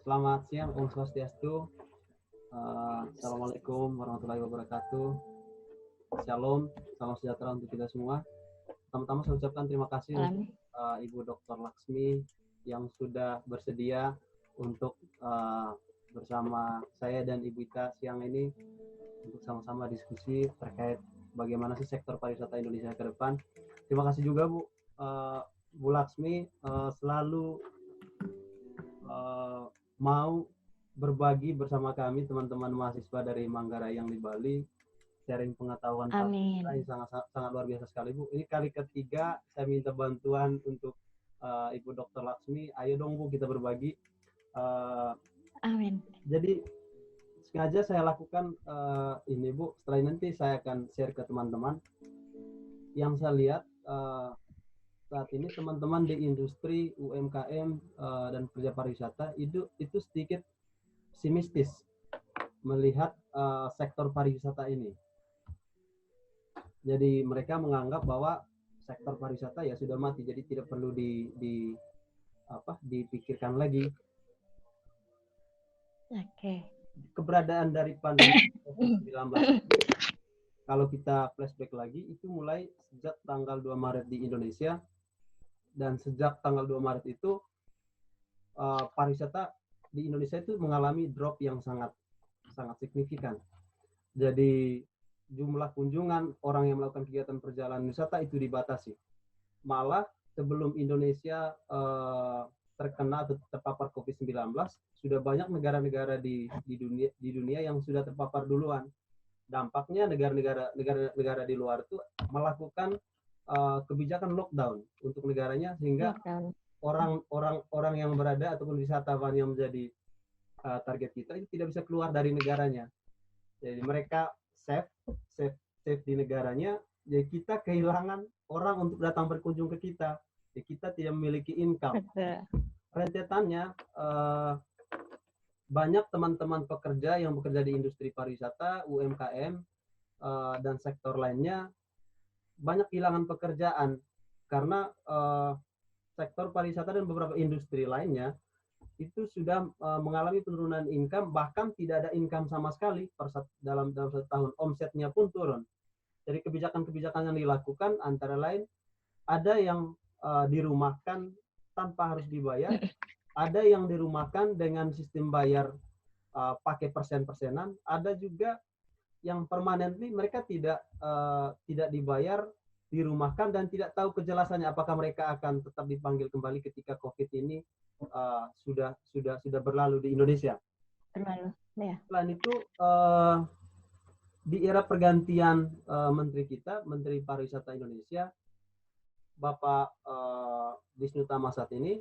Selamat siang, Om Swastiastu. Assalamualaikum warahmatullahi wabarakatuh. Shalom, salam sejahtera untuk kita semua. Pertama-tama saya ucapkan terima kasih untuk Ibu Dr. Laksmi yang sudah bersedia untuk bersama saya dan Ibu Ita siang ini untuk sama-sama diskusi terkait bagaimana sih sektor pariwisata Indonesia ke depan. Terima kasih juga Bu Laksmi selalu mau berbagi bersama kami teman-teman mahasiswa dari Manggarai yang di Bali, sharing pengetahuan ini sangat luar biasa sekali Bu. Ini kali ketiga saya minta bantuan untuk Ibu Dr. Laksmi. Ayo dong Bu kita berbagi. Amin. Jadi sengaja saya lakukan ini Bu. Setelah nanti saya akan share ke teman-teman. Yang saya lihat saat ini teman-teman di industri UMKM dan kerja pariwisata itu sedikit pesimistis melihat sektor pariwisata ini. Jadi mereka menganggap bahwa sektor pariwisata ya sudah mati, jadi tidak perlu dipikirkan lagi. Oke. Keberadaan dari pandemi COVID-19 kalau kita flashback lagi itu mulai sejak tanggal 2 Maret di Indonesia, dan sejak tanggal 2 Maret itu pariwisata di Indonesia itu mengalami drop yang sangat signifikan. Jadi jumlah kunjungan orang yang melakukan kegiatan perjalanan wisata itu dibatasi. Malah sebelum Indonesia terkena atau terpapar COVID-19, sudah banyak negara-negara di dunia yang sudah terpapar duluan. Dampaknya negara di luar itu melakukan kebijakan lockdown untuk negaranya, sehingga orang yang berada ataupun wisatawan yang menjadi target kita itu tidak bisa keluar dari negaranya. Jadi mereka safe di negaranya, jadi kita kehilangan orang untuk datang berkunjung ke kita. Jadi kita tidak memiliki income. Rentetannya banyak teman-teman pekerja yang bekerja di industri pariwisata, UMKM dan sektor lainnya banyak kehilangan pekerjaan karena sektor pariwisata dan beberapa industri lainnya itu sudah mengalami penurunan income, bahkan tidak ada income sama sekali dalam 1 tahun. Omsetnya pun turun. Jadi kebijakan-kebijakan yang dilakukan antara lain ada yang dirumahkan tanpa harus dibayar, ada yang dirumahkan dengan sistem bayar pakai persen-persenan, ada juga yang permanently mereka tidak dibayar, dirumahkan, dan tidak tahu kejelasannya apakah mereka akan tetap dipanggil kembali ketika COVID ini sudah berlalu di Indonesia. Ya. Selain itu di era pergantian Menteri kita, Menteri Pariwisata Indonesia, Bapak Wisnu Tama saat ini,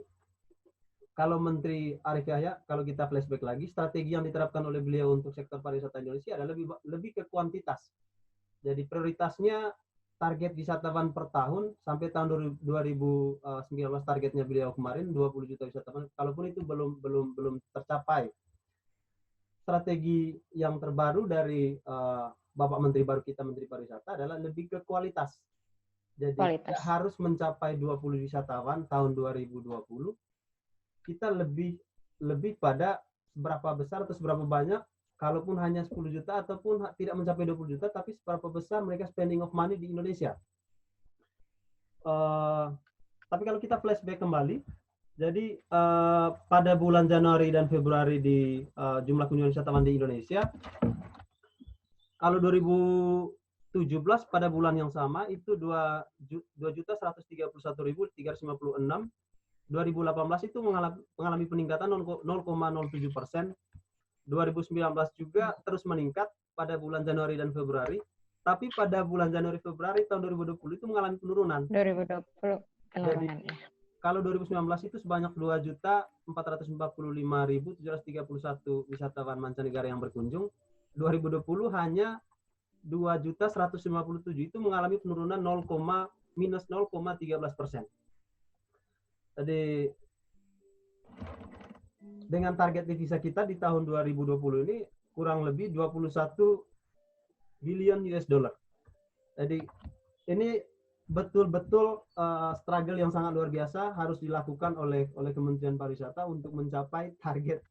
kalau Menteri Arief Yahya, kalau kita flashback lagi, strategi yang diterapkan oleh beliau untuk sektor pariwisata Indonesia adalah lebih ke kuantitas. Jadi prioritasnya target wisatawan per tahun sampai tahun 2019 targetnya beliau kemarin 20 juta wisatawan, kalaupun itu belum tercapai. Strategi yang terbaru dari Bapak Menteri baru kita, Menteri Pariwisata, adalah lebih ke kualitas. Jadi kita harus mencapai 20 wisatawan tahun 2020. Kita lebih pada seberapa besar atau seberapa banyak, kalaupun hanya 10 juta ataupun tidak mencapai 20 juta, tapi seberapa besar mereka spending of money di Indonesia. Tapi kalau kita flashback kembali, jadi pada bulan Januari dan Februari di jumlah kunjungan wisatawan di Indonesia, kalau 2017 pada bulan yang sama itu 2.131.356, 2018 itu mengalami peningkatan 0,07%. 2019 juga terus meningkat pada bulan Januari dan Februari, tapi pada bulan Januari Februari tahun 2020 itu mengalami penurunan. 2020 penurunan. Jadi, kalau 2019 itu sebanyak 2.445.731 wisatawan mancanegara yang berkunjung, 2020 hanya 2.157, itu mengalami penurunan minus 0,13%. Jadi dengan target devisa kita di tahun 2020 ini kurang lebih 21 billion US dollar. Jadi ini betul-betul struggle yang sangat luar biasa harus dilakukan oleh Kementerian Pariwisata untuk mencapai target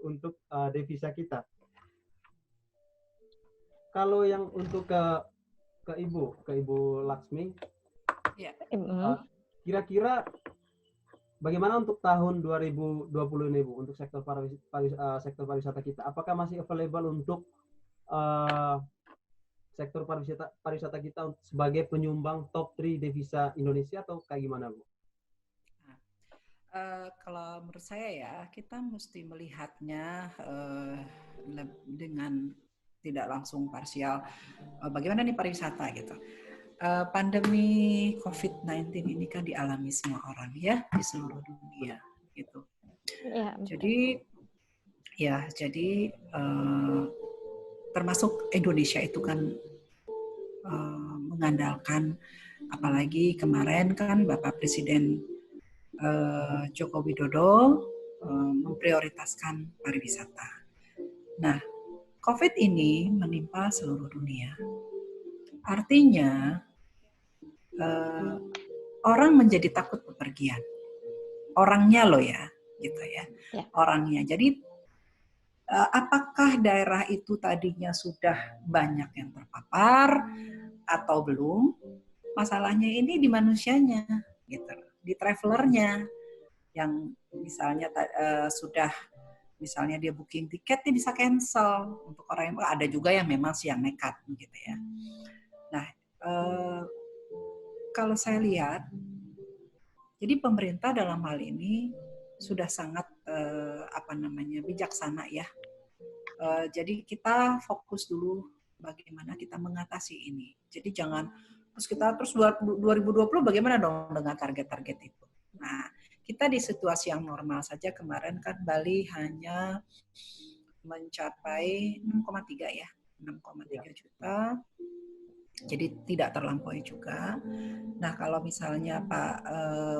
untuk devisa kita. Kalau yang untuk ke Ibu Laksmi, Ya. kira-kira bagaimana untuk tahun 2020 ini Bu untuk sektor pariwisata kita? Apakah masih available untuk sektor pariwisata kita sebagai penyumbang top 3 devisa Indonesia atau kayak gimana Bu? Kalau menurut saya ya, kita mesti melihatnya dengan tidak langsung parsial. Bagaimana nih pariwisata gitu? Pandemi COVID-19 ini kan dialami semua orang ya di seluruh dunia gitu. Ya, jadi termasuk Indonesia itu kan mengandalkan, apalagi kemarin kan Bapak Presiden Joko Widodo memprioritaskan pariwisata. Nah, COVID ini menimpa seluruh dunia. Artinya orang menjadi takut bepergian. Orangnya loh ya, gitu ya. Orangnya. Jadi apakah daerah itu tadinya sudah banyak yang terpapar atau belum? Masalahnya ini di manusianya, gitu, di travelernya yang misalnya sudah misalnya dia booking tiket dia bisa cancel untuk orang yang ada juga yang memang yang nekat gitu ya. Nah, kalau saya lihat, jadi pemerintah dalam hal ini sudah sangat bijaksana ya. Jadi kita fokus dulu bagaimana kita mengatasi ini. Jadi jangan terus 2020 bagaimana dong dengan target-target itu. Nah, kita di situasi yang normal saja kemarin kan Bali hanya mencapai 6,3 ya, 6,3 juta. Jadi tidak terlampaui juga. Nah, kalau misalnya Pak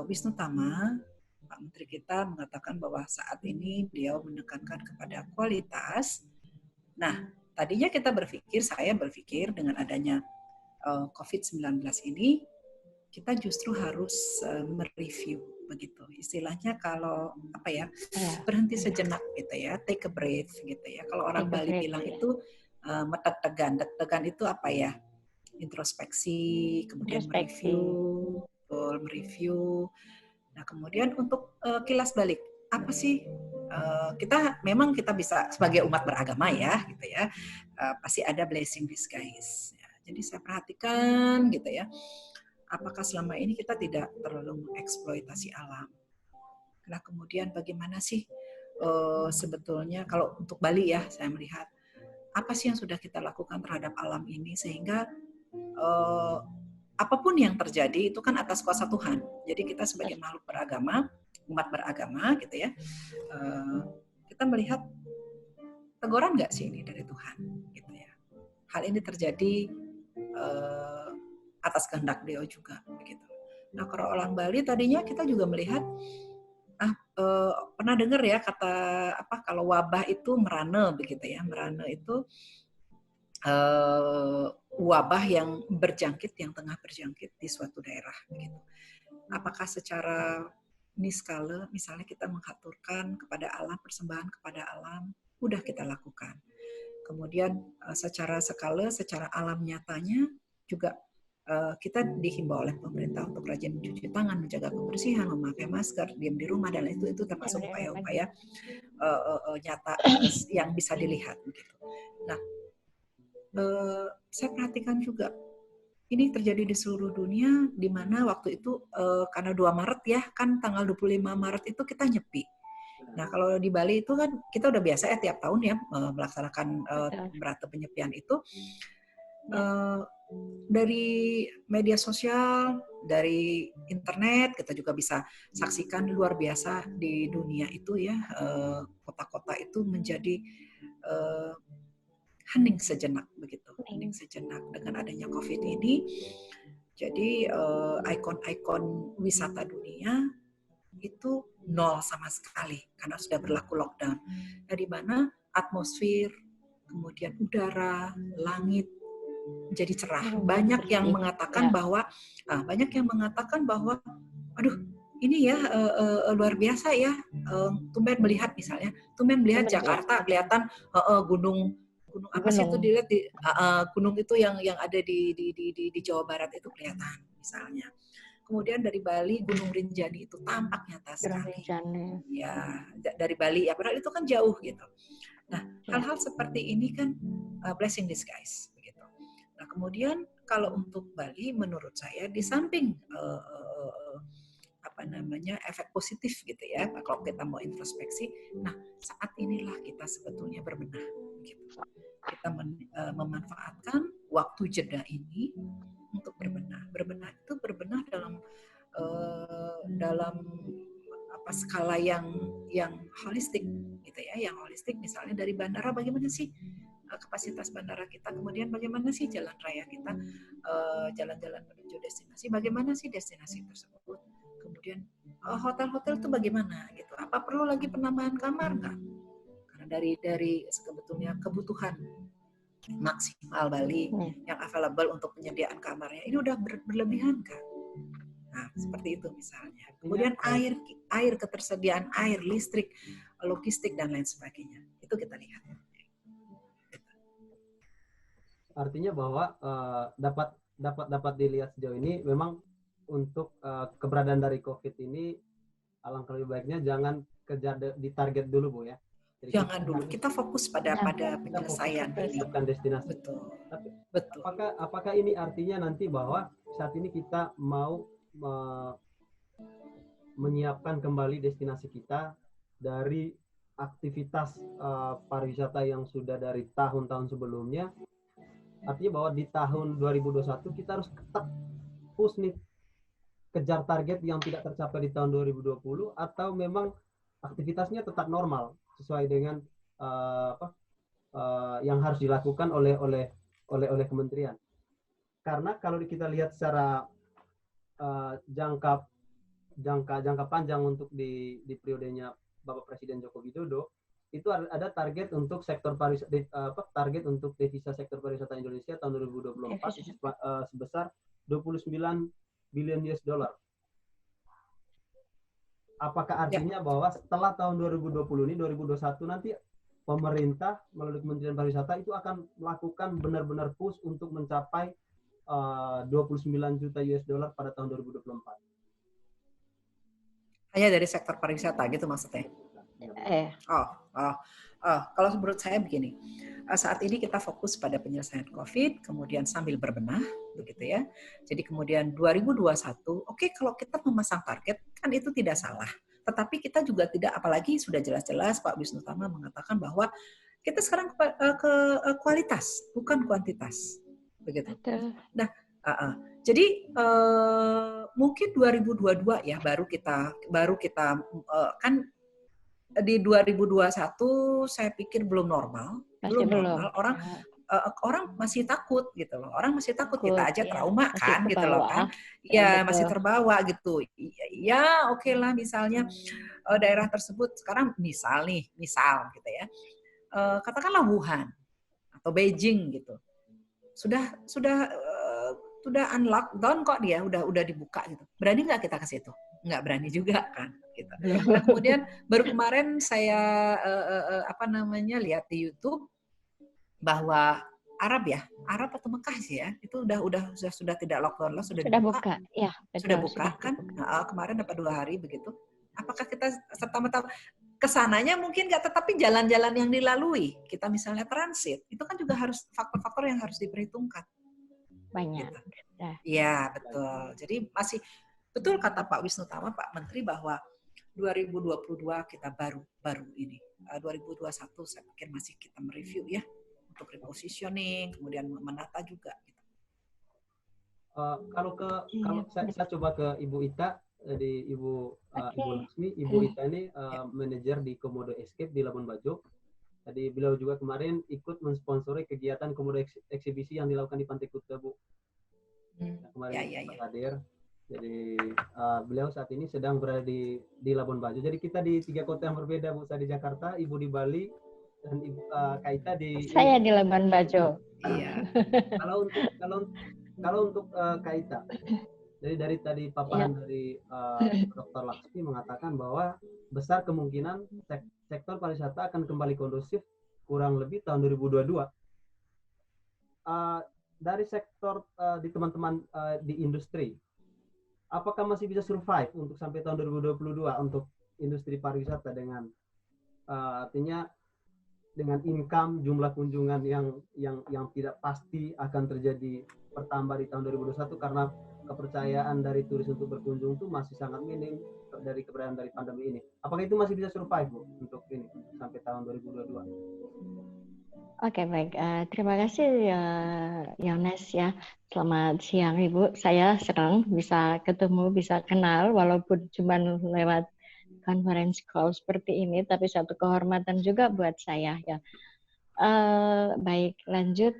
Wisnu Tama, Pak Menteri kita mengatakan bahwa saat ini beliau menekankan kepada kualitas. Nah, tadinya saya berpikir dengan adanya COVID-19 ini, kita justru harus mereview begitu. Istilahnya kalau berhenti sejenak gitu ya, take a breath gitu ya. Kalau orang Bali bilang itu deg-degan itu apa ya? Introspeksi, kemudian mereview. Nah, kemudian untuk kilas balik, apa sih kita bisa sebagai umat beragama ya, gitu ya, pasti ada blessing disguise. Ya, jadi saya perhatikan gitu ya, apakah selama ini kita tidak terlalu mengeksploitasi alam. Nah, kemudian bagaimana sih sebetulnya kalau untuk Bali ya, saya melihat apa sih yang sudah kita lakukan terhadap alam ini sehingga apapun yang terjadi itu kan atas kuasa Tuhan. Jadi kita sebagai makhluk beragama, umat beragama gitu ya, kita melihat teguran nggak sih ini dari Tuhan gitu ya. Hal ini terjadi atas kehendak Beliau juga begitu. Nah, kalau orang Bali tadinya kita juga melihat pernah dengar ya kata kalau wabah itu merana begitu ya. Merana itu wabah yang tengah berjangkit di suatu daerah begitu. Apakah secara niskala misalnya kita mengaturkan kepada alam, persembahan kepada alam, udah kita lakukan. Kemudian secara alam nyatanya juga kita dihimbau oleh pemerintah untuk rajin mencuci tangan, menjaga kebersihan, memakai masker, diam di rumah, dan itu termasuk upaya-upaya nyata yang bisa dilihat begitu. Nah, saya perhatikan juga ini terjadi di seluruh dunia, di mana waktu itu karena 2 Maret ya, kan tanggal 25 Maret itu kita nyepi. Nah, kalau di Bali itu kan kita udah biasa ya tiap tahun ya melaksanakan berata penyepian itu. Dari media sosial, dari internet, kita juga bisa saksikan luar biasa di dunia itu ya, kota-kota itu menjadi hening sejenak begitu, hening sejenak dengan adanya COVID ini. Jadi ikon-ikon wisata dunia itu nol sama sekali karena sudah berlaku lockdown. Nah, di mana atmosfer, kemudian udara, langit menjadi cerah. Banyak yang mengatakan bahwa, aduh, ini ya luar biasa ya. Tumben melihat misalnya, tumben melihat Tumben Jakarta kelihatan gunung apa sih itu Gunung. dilihat di gunung itu yang ada di Jawa Barat itu kelihatan misalnya. Kemudian dari Bali Gunung Rinjani itu tampak nyata sekali. Rinjani. Ya, dari Bali ya, padahal itu kan jauh gitu. Nah, Ya. hal-hal seperti ini kan blessing disguise begitu. Nah, kemudian kalau untuk Bali menurut saya di samping apa namanya efek positif gitu ya, kalau kita mau introspeksi, nah saat inilah kita sebetulnya berbenah gitu. Kita memanfaatkan waktu jeda ini untuk berbenah. Berbenah itu berbenah dalam apa skala yang holistik gitu ya, yang holistik misalnya dari bandara bagaimana sih kapasitas bandara kita, kemudian bagaimana sih jalan raya kita, jalan-jalan menuju destinasi, bagaimana sih destinasi tersebut, kemudian hotel-hotel itu bagaimana gitu, apa perlu lagi penambahan kamar nggak? Karena dari sebetulnya kebutuhan maksimal Bali yang available untuk penyediaan kamarnya ini udah berlebihan kan? Nah, seperti itu misalnya. Kemudian air, ketersediaan air, listrik, logistik dan lain sebagainya. Itu kita lihat. Artinya bahwa dapat dilihat sejauh ini memang untuk keberadaan dari COVID ini alangkah lebih baiknya jangan kejar di target dulu, Bu ya. Jadi jangan dulu, kita fokus pada penyelesaian ini. Destinasi. Betul. Tapi betul. Apakah ini artinya nanti bahwa saat ini kita mau menyiapkan kembali destinasi kita dari aktivitas pariwisata yang sudah dari tahun-tahun sebelumnya? Artinya bahwa di tahun 2021 kita harus tetap push nih, kejar target yang tidak tercapai di tahun 2020, atau memang aktivitasnya tetap normal sesuai dengan yang harus dilakukan oleh kementerian. Karena kalau kita lihat secara jangka panjang untuk di periodenya Bapak Presiden Joko Widodo, itu ada target untuk sektor target untuk devisa sektor pariwisata Indonesia tahun 2024 sebesar 29 billion US dollar. Apakah artinya bahwa setelah tahun 2020 ini 2021 nanti pemerintah melalui Kementerian Pariwisata itu akan melakukan benar-benar push untuk mencapai 29 juta US dollar pada tahun 2024? Hanya dari sektor pariwisata gitu maksudnya? Kalau menurut saya begini, saat ini kita fokus pada penyelesaian COVID, kemudian sambil berbenah, begitu ya. Jadi kemudian 2021, kalau kita memasang target kan itu tidak salah. Tetapi kita juga tidak, apalagi sudah jelas-jelas Pak Wisnu Tama mengatakan bahwa kita sekarang ke kualitas, bukan kuantitas, begitu. Nah, jadi mungkin 2022 ya baru kita kan di 2021 saya pikir belum normal. Orang masih takut gitu loh. Orang masih takut, kita aja trauma kan gitu loh kan. Ya, masih terbawa gitu. Ya, oke lah misalnya daerah tersebut sekarang misal gitu ya. Katakanlah Wuhan atau Beijing gitu. Sudah unlockdown kok dia, udah dibuka gitu. Berani nggak kita ke situ? Nggak berani juga kan gitu. Nah, kemudian baru kemarin saya lihat di YouTube bahwa Arab atau Mekah sih ya, itu sudah tidak lockdown lah, sudah buka. Ya, betul, sudah buka kan. Kemarin dapat 2 hari begitu. Apakah kita serta-merta kesananya mungkin nggak, tetapi jalan-jalan yang dilalui, kita misalnya transit, itu kan juga harus faktor-faktor yang harus diperhitungkan. Banyak. Iya, betul. Jadi masih betul kata Pak Wisnu Tama, Pak Menteri, bahwa 2022 kita baru ini. 2021 saya pikir masih kita mereview ya, untuk repositioning, kemudian menata juga. Gitu. Kalau saya coba ke Ibu Ita, di Ibu Laksmi. Ibu Ita ini manajer di Komodo Escape di Labuan Bajo. Tadi beliau juga kemarin ikut mensponsori kegiatan Komodo eksibisi yang dilakukan di Pantai Kuta, Bu. Kemarin hadir. Jadi beliau saat ini sedang berada di Labuan Bajo. Jadi kita di 3 kota yang berbeda, Bu. Saya di Jakarta, Ibu di Bali, dan Kak Ita Saya di Labuan Bajo. Iya. Kalau untuk Kak Ita, Jadi dari tadi Ya, paparan dari Dr. Laksmi mengatakan bahwa besar kemungkinan sektor pariwisata akan kembali kondusif kurang lebih tahun 2022. Dari sektor di teman-teman di industri, apakah masih bisa survive untuk sampai tahun 2022 untuk industri pariwisata dengan artinya dengan income jumlah kunjungan yang tidak pasti akan terjadi bertambah di tahun 2021 karena kepercayaan dari turis untuk berkunjung itu masih sangat minim dari keberadaan dari pandemi ini. Apakah itu masih bisa survive, Bu, untuk ini sampai tahun 2022? Oke, baik. Terima kasih ya, Yones ya. Selamat siang Ibu. Saya senang bisa ketemu, bisa kenal, walaupun cuma lewat conference call seperti ini, tapi satu kehormatan juga buat saya ya. Baik, lanjut.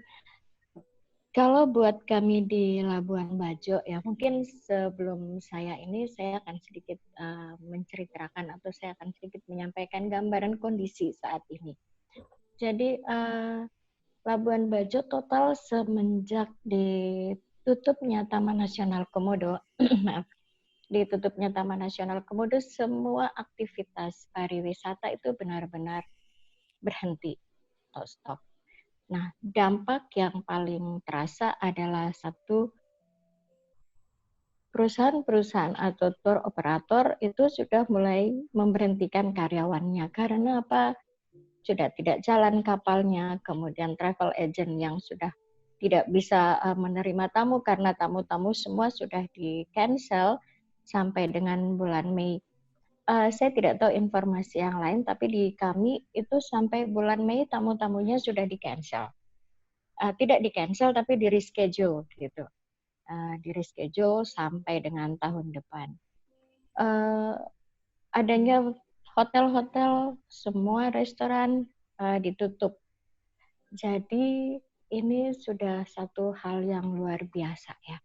Kalau buat kami di Labuan Bajo ya, mungkin sebelum saya akan sedikit menceritakan atau saya akan sedikit menyampaikan gambaran kondisi saat ini. Jadi Labuan Bajo total semenjak ditutupnya Taman Nasional Komodo, maaf, ditutupnya Taman Nasional Komodo, semua aktivitas pariwisata itu benar-benar berhenti atau stop. Nah, dampak yang paling terasa adalah satu, perusahaan-perusahaan atau tour operator itu sudah mulai memberhentikan karyawannya. Karena apa? Sudah tidak jalan kapalnya, kemudian travel agent yang sudah tidak bisa menerima tamu karena tamu-tamu semua sudah di-cancel sampai dengan bulan Mei. Saya tidak tahu informasi yang lain, tapi di kami itu sampai bulan Mei tamu-tamunya sudah di-cancel. Tidak di-cancel, tapi di-reschedule gitu. Di-reschedule sampai dengan tahun depan. Adanya hotel-hotel, semua restoran ditutup. Jadi ini sudah satu hal yang luar biasa ya.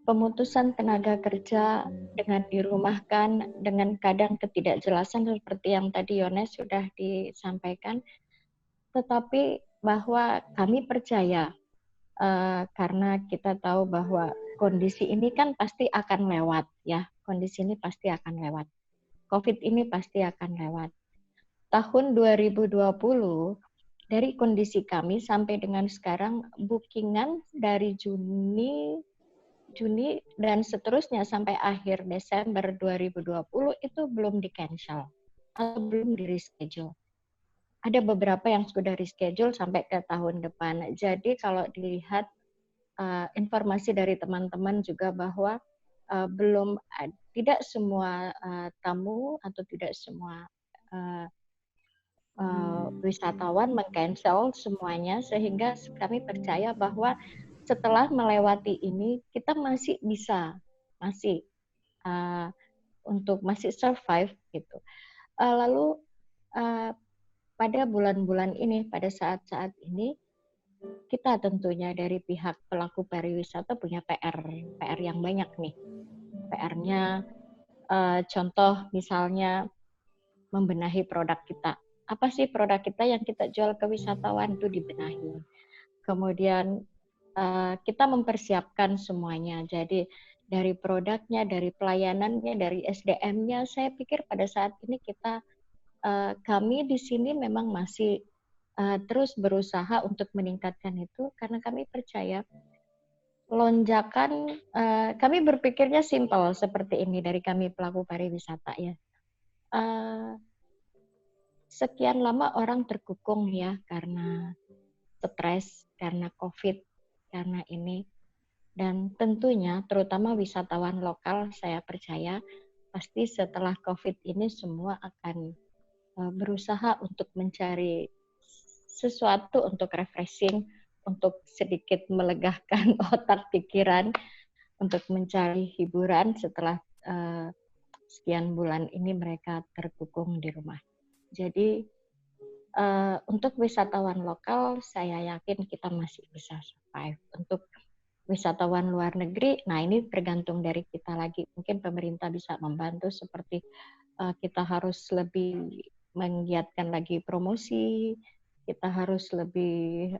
Pemutusan tenaga kerja dengan dirumahkan, dengan kadang ketidakjelasan seperti yang tadi Yones sudah disampaikan, tetapi bahwa kami percaya karena kita tahu bahwa kondisi ini kan pasti akan lewat ya, kondisi ini pasti akan lewat. COVID ini pasti akan lewat. Tahun 2020 dari kondisi kami sampai dengan sekarang bookingan dari Juni dan seterusnya sampai akhir Desember 2020 itu belum di-cancel atau belum di-reschedule. Ada beberapa yang sudah reschedule sampai ke tahun depan. Jadi kalau dilihat informasi dari teman-teman juga bahwa tidak semua tamu atau tidak semua wisatawan meng-cancel semuanya, sehingga kami percaya bahwa setelah melewati ini kita masih bisa untuk masih survive gitu. Lalu pada bulan-bulan ini, pada saat-saat ini, kita tentunya dari pihak pelaku pariwisata punya PR yang banyak nih. PR-nya contoh misalnya membenahi produk kita. Apa sih produk kita yang kita jual ke wisatawan itu dibenahi. Kemudian kita mempersiapkan semuanya. Jadi dari produknya, dari pelayanannya, dari SDM-nya, saya pikir pada saat ini kami di sini memang masih terus berusaha untuk meningkatkan itu karena kami percaya lonjakan, kami berpikirnya simpel seperti ini dari kami pelaku pariwisata ya. Sekian lama orang terkukung ya karena stres, karena COVID, karena ini. Dan tentunya terutama wisatawan lokal saya percaya pasti setelah COVID ini semua akan berusaha untuk mencari sesuatu untuk refreshing, untuk sedikit melegakan otak pikiran, untuk mencari hiburan setelah sekian bulan ini mereka terkukung di rumah. Jadi untuk wisatawan lokal saya yakin kita masih bisa survive. Untuk wisatawan luar negeri, nah ini tergantung dari kita lagi. Mungkin pemerintah bisa membantu seperti kita harus lebih menggiatkan lagi promosi, kita harus lebih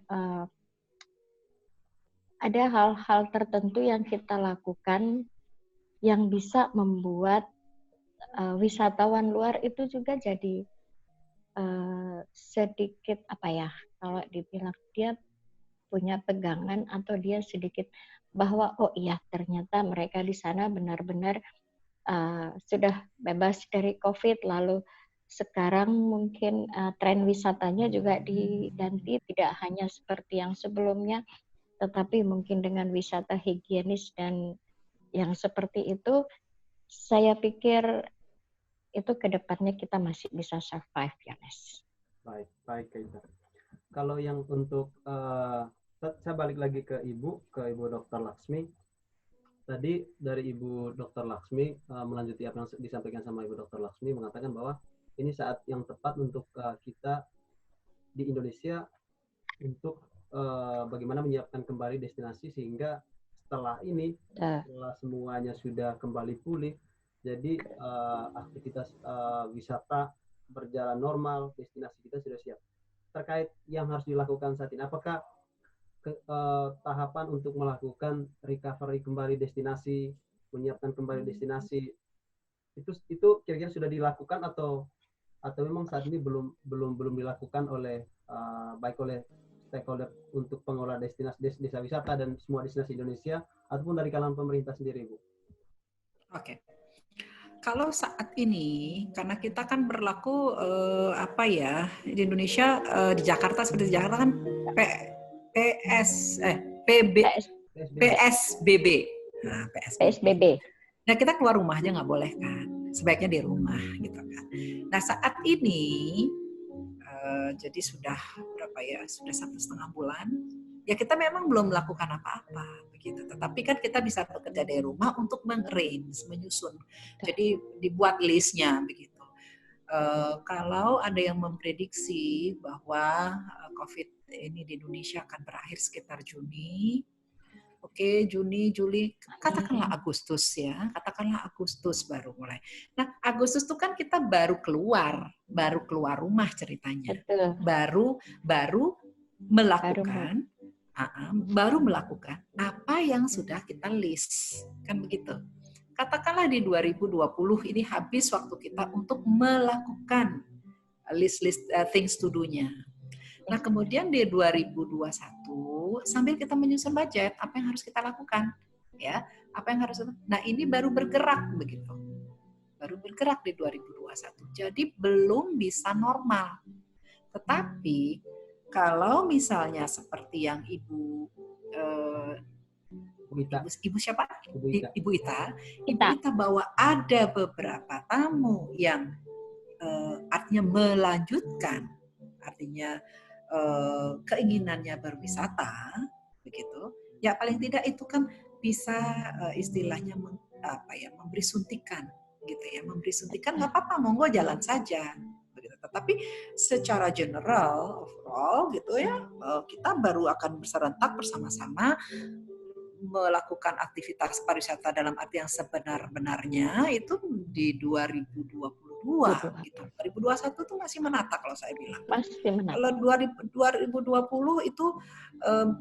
ada hal-hal tertentu yang kita lakukan yang bisa membuat wisatawan luar itu juga jadi sedikit apa ya, kalau dibilang dia punya pegangan atau dia sedikit bahwa oh iya ternyata mereka di sana benar-benar sudah bebas dari COVID, lalu sekarang mungkin tren wisatanya juga diganti, tidak hanya seperti yang sebelumnya, tetapi mungkin dengan wisata higienis dan yang seperti itu, saya pikir itu kedepannya kita masih bisa survive, Yones. Baik, Kak Ita. Kalau yang untuk saya balik lagi ke Ibu Dr. Laksmi. Tadi dari Ibu Dr. Laksmi melanjuti apa yang disampaikan sama Ibu Dr. Laksmi, mengatakan bahwa ini saat yang tepat untuk kita di Indonesia untuk bagaimana menyiapkan kembali destinasi sehingga setelah ini, setelah semuanya sudah kembali pulih, jadi aktivitas wisata berjalan normal, destinasi kita sudah siap. Terkait yang harus dilakukan saat ini, apakah tahapan untuk melakukan recovery kembali destinasi, menyiapkan kembali destinasi, itu kira-kira sudah dilakukan atau memang saat ini belum dilakukan oleh baik oleh stakeholder untuk pengelola destinasi desa wisata dan semua destinasi Indonesia ataupun dari kalangan pemerintah sendiri, Bu? Oke. Kalau saat ini, karena kita kan berlaku di Indonesia, di Jakarta seperti di Jakarta kan PSBB. Nah, PSBB. Nah, kita keluar rumah aja nggak boleh kan? Sebaiknya di rumah gitu kan. Nah, saat ini jadi sudah sudah 1,5 bulan. Ya kita memang belum melakukan apa-apa begitu. Tetapi kan kita bisa bekerja dari rumah untuk mengarrange, menyusun. Jadi dibuat listnya begitu. Kalau ada yang memprediksi bahwa COVID ini di Indonesia akan berakhir sekitar Juni, Juni, Juli, katakanlah Agustus ya, katakanlah Agustus baru mulai. Nah, Agustus itu kan kita baru keluar rumah ceritanya, baru melakukan apa yang sudah kita list, kan begitu. Katakanlah di 2020 ini habis waktu kita untuk melakukan list things to do-nya. Nah, kemudian di 2021 sambil kita menyusun budget apa yang harus kita lakukan, ya, Nah, ini baru bergerak begitu. Baru bergerak di 2021. Jadi belum bisa normal. Tetapi kalau misalnya seperti yang Ibu siapa? Ibu Ita bahwa ada beberapa tamu yang artinya melanjutkan, artinya keinginannya berwisata, begitu. Ya paling tidak itu kan bisa istilahnya memberi suntikan, gitu ya. Memberi suntikan nggak apa-apa, monggo jalan saja. Tetapi secara general, overall gitu ya, kita baru akan berserentak bersama-sama melakukan aktivitas pariwisata dalam arti yang sebenar-benarnya itu di 2022 gitu. 2021 itu masih menata kalau saya bilang. Masih menata. Kalau 2020 itu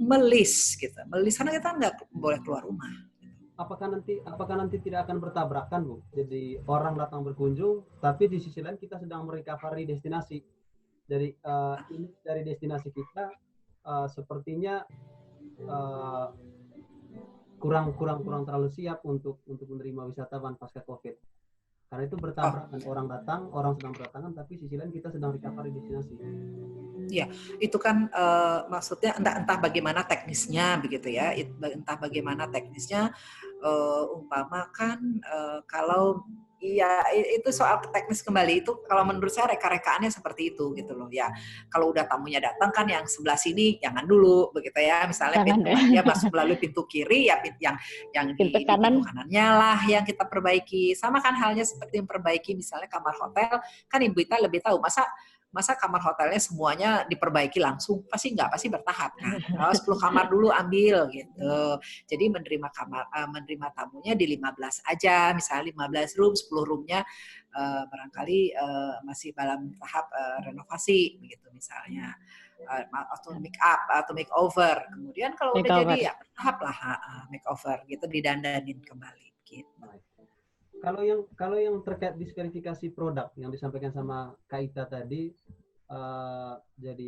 melis gitu. Melis karena kita nggak boleh keluar rumah. Apakah nanti tidak akan bertabrakan, Bu? Jadi orang datang berkunjung, tapi di sisi lain kita sedang merecovery destinasi. Dari destinasi kita sepertinya kurang terlalu siap untuk menerima wisatawan pasca COVID. Karena itu bertabrakan, orang datang, orang sedang berdatangan, tapi sisi lain kita sedang recovery destinasi. Ya, itu kan maksudnya entah bagaimana teknisnya begitu ya, entah bagaimana teknisnya, umpama kan kalau iya itu soal teknis kembali itu kalau menurut saya reka-rekaannya seperti itu gitu loh ya. Kalau udah tamunya datang kan yang sebelah sini jangan dulu begitu ya. Misalnya dia masuk melalui pintu kiri ya yang di pintu kanannya lah yang kita perbaiki. Sama kan halnya seperti memperbaiki misalnya kamar hotel, kan Ibu Ita lebih tahu masa kamar hotelnya semuanya diperbaiki langsung, pasti bertahap kan. Kalau 10 kamar dulu ambil gitu. Jadi menerima tamunya di 15 aja, misalnya 15 room, 10 roomnya barangkali masih dalam tahap renovasi begitu misalnya, atau make up atau makeover. Kemudian kalau udah Makeover. jadi ya tahap lah makeover gitu, didandanin kembali gitu. Kalau yang terkait diskualifikasi produk yang disampaikan sama Kak Ita tadi, jadi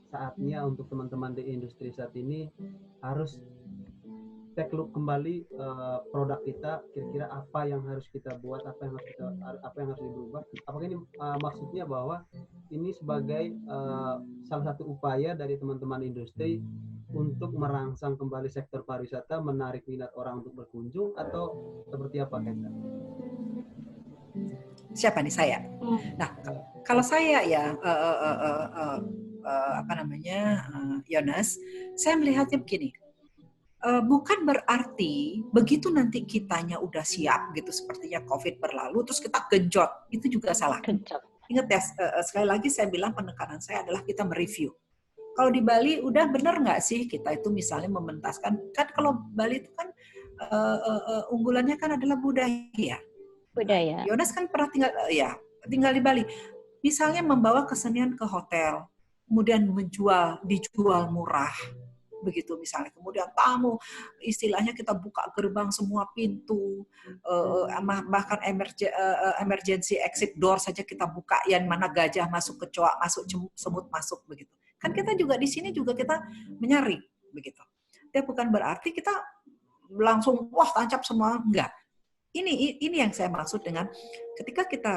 saatnya untuk teman-teman di industri saat ini harus take look kembali produk kita, kira-kira apa yang harus kita buat, apa yang harus dirubah. Apakah ini maksudnya bahwa ini sebagai salah satu upaya dari teman-teman industri untuk merangsang kembali sektor pariwisata, menarik minat orang untuk berkunjung, atau seperti apa, Kak? Siapa nih, saya? Nah, kalau saya ya Yonas, saya melihatnya begini. Bukan berarti begitu nanti kitanya udah siap gitu, sepertinya COVID berlalu terus kita genjot, itu juga salah. Ingat ya, sekali lagi saya bilang penekanan saya adalah kita mereview. Kalau di Bali udah benar nggak sih kita itu misalnya mementaskan, kan kalau Bali itu kan unggulannya kan adalah budaya. Yonas kan pernah tinggal di Bali. Misalnya membawa kesenian ke hotel, kemudian dijual murah, begitu misalnya. Kemudian tamu, istilahnya kita buka gerbang semua pintu, bahkan emergency exit door saja kita buka, yang mana gajah masuk, kecoa masuk, semut masuk begitu. Kan kita juga di sini juga kita menyaring begitu. Ya bukan berarti kita langsung wah tancap semua, enggak. Ini yang saya maksud dengan ketika kita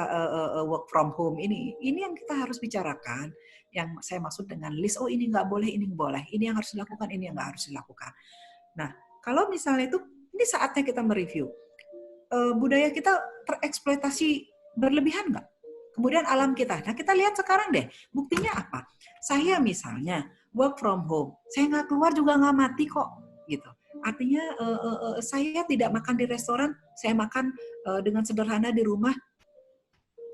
work from home ini yang kita harus bicarakan, yang saya maksud dengan list, ini nggak boleh, ini boleh, ini yang harus dilakukan, ini yang nggak harus dilakukan. Nah, kalau misalnya itu, ini saatnya kita mereview. Budaya kita tereksploitasi berlebihan nggak? Kemudian alam kita. Nah, kita lihat sekarang deh, buktinya apa? Saya misalnya work from home, saya nggak keluar juga nggak mati kok, gitu. Artinya saya tidak makan di restoran, saya makan dengan sederhana di rumah,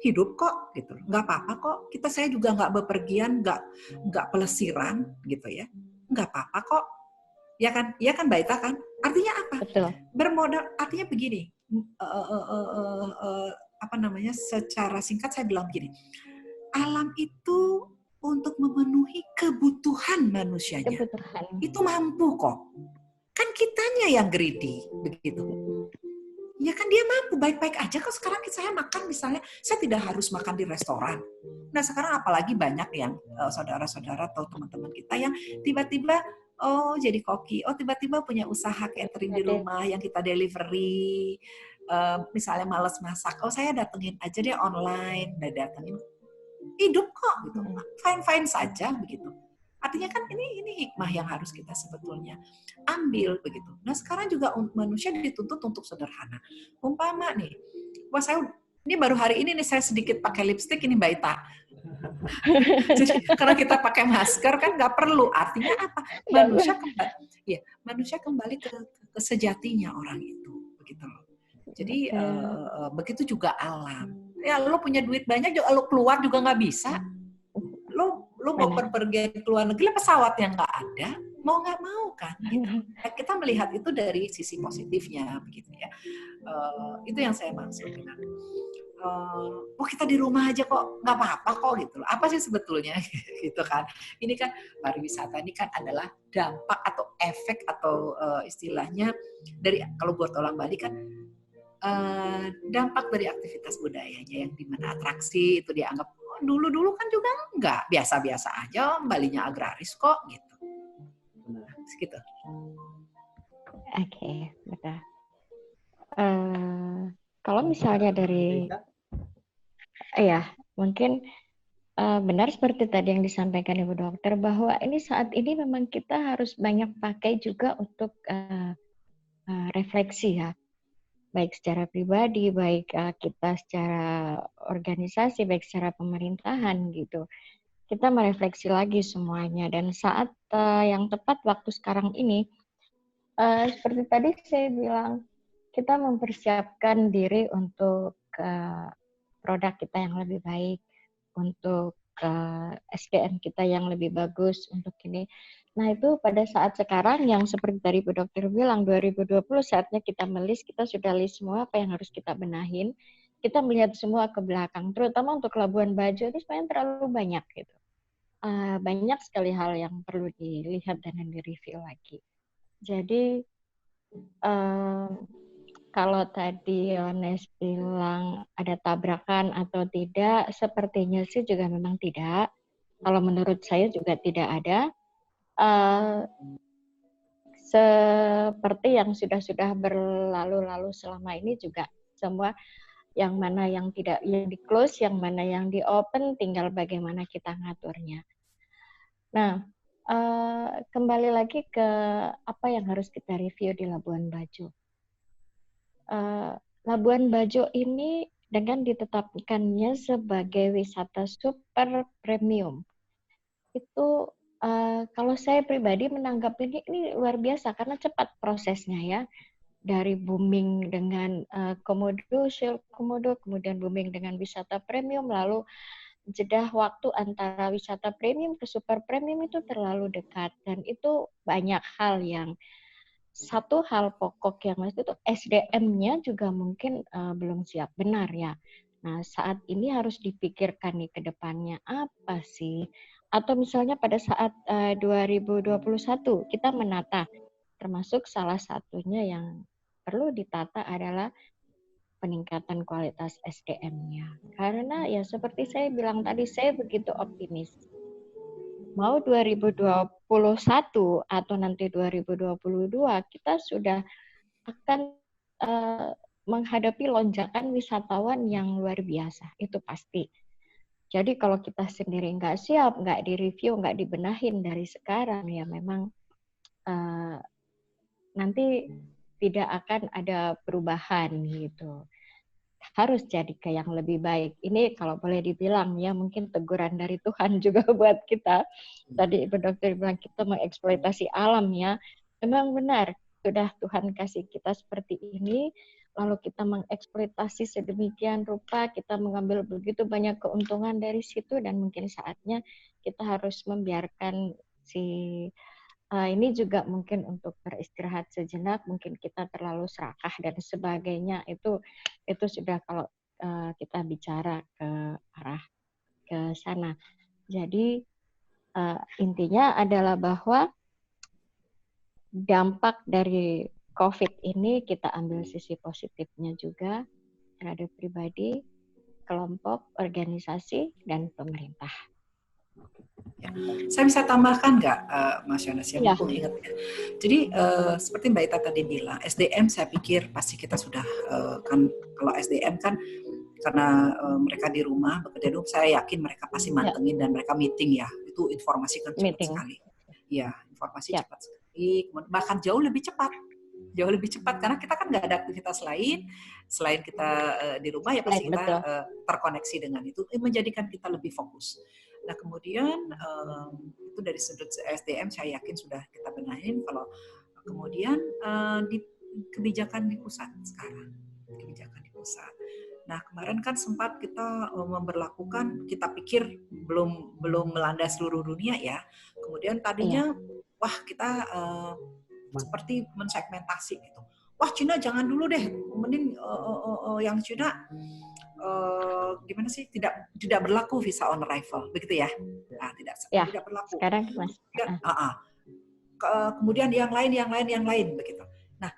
hidup kok, gitu. Nggak apa-apa kok. Saya juga nggak bepergian, nggak pelesiran, gitu ya. Nggak apa-apa kok. Ya kan, Mbak Ita kan? Artinya apa? Betul. Bermodal. Artinya begini. Secara singkat saya bilang begini. Alam itu untuk memenuhi kebutuhan manusianya. Itu mampu kok. Kan kitanya yang greedy, begitu. Ya kan dia mampu, baik-baik aja kok. Sekarang saya makan misalnya, saya tidak harus makan di restoran. Nah sekarang apalagi banyak yang saudara-saudara atau teman-teman kita yang tiba-tiba jadi koki, tiba-tiba punya usaha catering di rumah yang kita delivery, misalnya malas masak, saya datengin aja deh online, datengin, hidup kok gitu, fine-fine saja begitu. Artinya kan ini hikmah yang harus kita sebetulnya ambil begitu. Nah sekarang juga manusia dituntut untuk sederhana. Umpama nih, ini baru hari ini nih saya sedikit pakai lipstik ini Mbak Ita. Jadi karena kita pakai masker kan nggak perlu. Artinya apa? Manusia kembali ke sejatinya orang itu begitu loh. Jadi begitu juga alam. Ya lo punya duit banyak, lo keluar juga nggak bisa. Lo mau pergi ke luar negeri, pesawat yang nggak ada, mau nggak mau kan. Gitu. Kita melihat itu dari sisi positifnya, begitu ya. Itu yang saya maksud dengan, kita di rumah aja kok, nggak apa-apa kok gitu. Apa sih sebetulnya, gitu kan? Ini kan pariwisata ini kan adalah dampak atau efek atau istilahnya dari kalau buat orang Bali kan. Dampak dari aktivitas budayanya yang dimana atraksi itu dianggap dulu kan juga enggak, biasa-biasa aja, Balinya agraris kok gitu. Segitu. Oke, betul. Kalau misalnya dari mungkin benar seperti tadi yang disampaikan Ibu Dokter bahwa ini saat ini memang kita harus banyak pakai juga untuk refleksi ya. Baik secara pribadi, baik kita secara organisasi, baik secara pemerintahan gitu. Kita merefleksi lagi semuanya dan saat yang tepat waktu sekarang ini, seperti tadi saya bilang, kita mempersiapkan diri untuk produk kita yang lebih baik, untuk SDM kita yang lebih bagus untuk ini. Nah itu pada saat sekarang yang seperti tadi Bu Dokter bilang 2020 saatnya kita melis, kita sudah list semua apa yang harus kita benahin kita melihat semua ke belakang, terutama untuk Labuan Bajo itu sebenarnya terlalu banyak gitu. Banyak sekali hal yang perlu dilihat dan direview lagi. Jadi kalau tadi Yones bilang ada tabrakan atau tidak, sepertinya sih juga memang tidak. Kalau menurut saya juga tidak ada. Seperti yang sudah berlalu-lalu selama ini juga semua yang mana yang tidak yang di close, yang mana yang di open, tinggal bagaimana kita ngaturnya. Nah, kembali lagi ke apa yang harus kita review di Labuan Bajo. Labuan Bajo ini dengan ditetapkannya sebagai wisata super premium, itu kalau saya pribadi menganggap ini luar biasa karena cepat prosesnya ya. Dari booming dengan komodo, shell komodo, kemudian booming dengan wisata premium, lalu jeda waktu antara wisata premium ke super premium itu terlalu dekat, dan itu banyak hal yang satu hal pokok yang itu SDM-nya juga mungkin belum siap benar ya. Nah, saat ini harus dipikirkan nih ke depannya apa sih? Atau misalnya pada saat 2021 kita menata, termasuk salah satunya yang perlu ditata adalah peningkatan kualitas SDM-nya. Karena ya seperti saya bilang tadi, saya begitu optimis. Mau 2021 atau nanti 2022, kita sudah akan menghadapi lonjakan wisatawan yang luar biasa, itu pasti. Jadi kalau kita sendiri nggak siap, nggak direview, nggak dibenahin dari sekarang, ya memang nanti tidak akan ada perubahan gitu. Harus jadi ke yang lebih baik. Ini kalau boleh dibilang ya mungkin teguran dari Tuhan juga buat kita. Tadi Ibu Dokter bilang kita mengeksploitasi alam ya. Memang benar, sudah Tuhan kasih kita seperti ini, lalu kita mengeksploitasi sedemikian rupa, kita mengambil begitu banyak keuntungan dari situ, dan mungkin saatnya kita harus membiarkan ini juga mungkin untuk beristirahat sejenak, mungkin kita terlalu serakah dan sebagainya, itu sudah kalau kita bicara ke arah ke sana. Jadi intinya adalah bahwa dampak dari COVID ini kita ambil sisi positifnya juga terhadap pribadi, kelompok, organisasi, dan pemerintah. Ya. Saya bisa tambahkan nggak, Mas Yones, ya, mumpung ingat ya. Jadi seperti Mbak Ita tadi bilang, SDM saya pikir pasti kita sudah kan, kalau SDM kan karena mereka di rumah bekerja dulu, saya yakin mereka pasti mantengin dan mereka meeting ya. Itu informasi kan cepat sekali. Ya, informasi cepat sekali, bahkan jauh lebih cepat karena kita kan nggak ada aktivitas lain selain kita di rumah, ya pasti kita terkoneksi dengan itu, menjadikan kita lebih fokus. Nah kemudian itu dari sudut SDM saya yakin sudah kita benahin. Kalau kemudian di kebijakan di pusat sekarang, kebijakan di pusat. Nah kemarin kan sempat kita memberlakukan, kita pikir belum melanda seluruh dunia ya. Kemudian tadinya wah kita seperti mensegmentasi gitu. Wah Cina jangan dulu deh, mending yang Cina gimana sih, tidak berlaku visa on arrival begitu ya. Nah, tidak berlaku. Sekarang Mas. Kemudian yang lain begitu. Nah,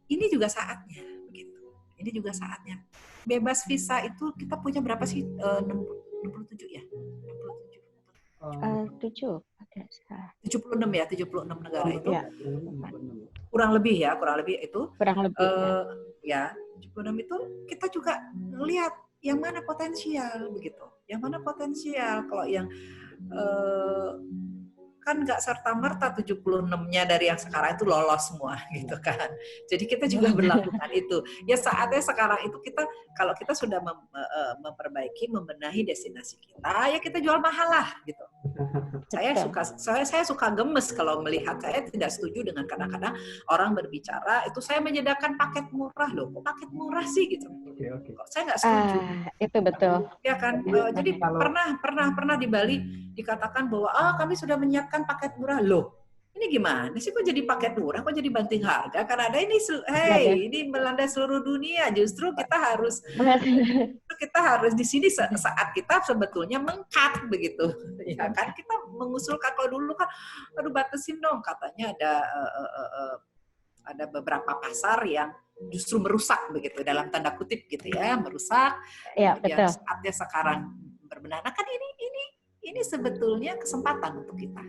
ini juga saatnya begitu. Ini juga saatnya. Bebas visa itu kita punya berapa sih? 67 ya? 76 ya, 76 negara itu. Kurang lebih itu. Kurang lebih. Ya, 76 itu kita juga lihat yang mana potensial begitu. Yang mana potensial, kalau yang kan nggak serta-merta 76-nya dari yang sekarang itu lolos semua gitu kan. Jadi kita juga berlakukan itu. Ya saatnya sekarang itu kita, kalau kita sudah memperbaiki, membenahi destinasi kita, ya kita jual mahal lah gitu. Saya suka gemes kalau melihat, saya tidak setuju dengan kadang-kadang orang berbicara itu saya menyediakan paket murah loh. Kok paket murah sih gitu. Kok saya nggak setuju. Itu betul. Ya kan. Jadi pernah di Bali dikatakan bahwa kami sudah menyiapkan paket murah loh. ini gimana sih kok jadi paket murah, kok jadi banting harga? Karena ada ini, hey, ini melanda seluruh dunia. Justru kita harus di sini saat kita sebetulnya meng-cut begitu, ya kan? Kita mengusulkan kalau dulu kan, aduh batasin dong, katanya ada beberapa pasar yang justru merusak begitu dalam tanda kutip gitu ya, merusak. Ya, Kemudian betul. saatnya sekarang berbenah. Nah kan ini sebetulnya kesempatan untuk kita.